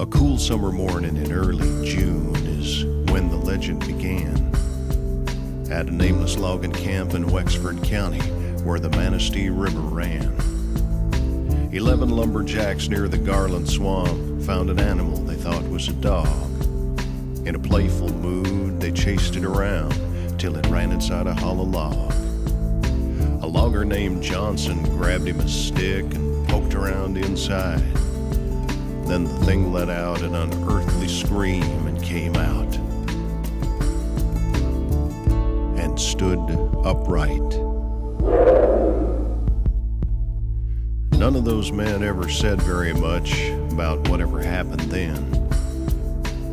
A cool summer morning in early June is when the legend began. At a nameless logging camp in Wexford County where the Manistee River ran. 11 lumberjacks near the Garland Swamp found an animal they thought was a dog. In a playful mood, they chased it around till it ran inside a hollow log. A logger named Johnson grabbed him a stick and poked around inside. Then the thing let out an unearthly scream and came out and stood upright. None of those men ever said very much about whatever happened then.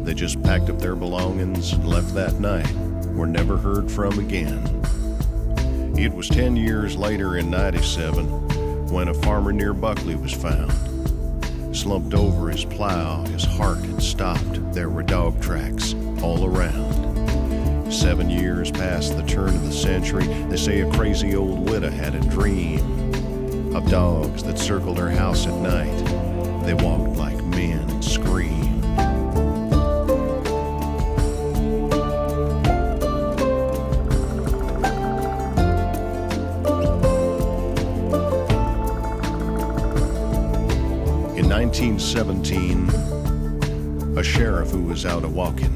They just packed up their belongings and left that night, were never heard from again. It was 10 years later in '97 when a farmer near Buckley was found. Slumped over his plow, his heart had stopped. There were dog tracks all around. 7 years past the turn of the century, they say a crazy old widow had a dream of dogs that circled her house at night. They walked like men and screamed. In 1917, a sheriff who was out a-walking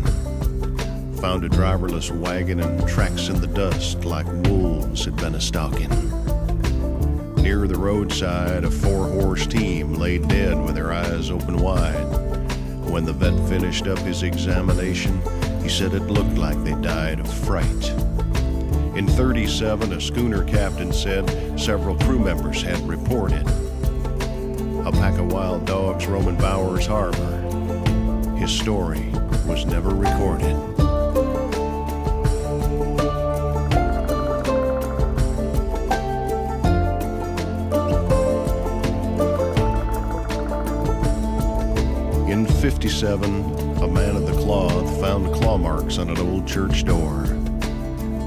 found a driverless wagon and tracks in the dust like wolves had been a-stalking. Near the roadside, a 4-horse team lay dead with their eyes open wide. When the vet finished up his examination, he said it looked like they died of fright. In '37, a schooner captain said several crew members had reported a pack of wild dogs roaming Bowers Harbor. His story was never recorded. In '57, a man of the cloth found claw marks on an old church door.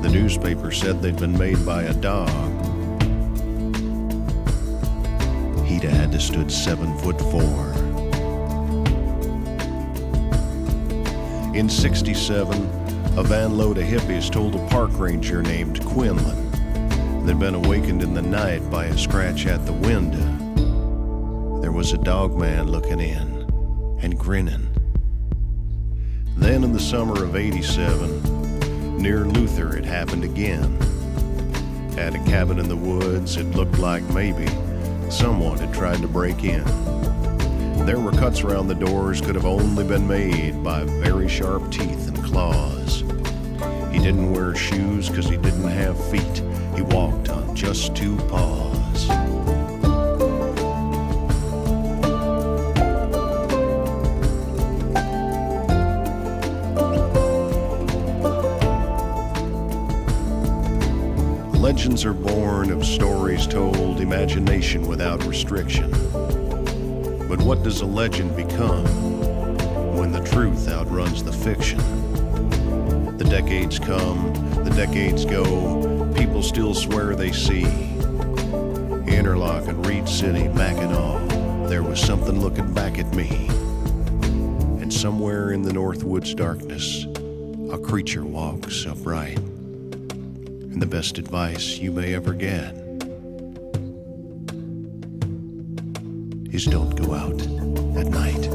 The newspaper said they'd been made by a dog. He'd had to stood 7'4". In '67, a van load of hippies told a park ranger named Quinlan they'd been awakened in the night by a scratch at the window. There was a dog man looking in and grinning. Then in the summer of '87, near Luther, it happened again. At a cabin in the woods, it looked like maybe someone had tried to break in. There were cuts around the doors could have only been made by very sharp teeth and claws. He didn't wear shoes because he didn't have feet. He walked on just 2 paws. Legends are born of stories told, imagination without restriction. But what does a legend become when the truth outruns the fiction? The decades come, the decades go, people still swear they see. Interlock and Reed City, Mackinac, there was something looking back at me. And somewhere in the North Woods darkness, a creature walks upright. And the best advice you may ever get is don't go out at night.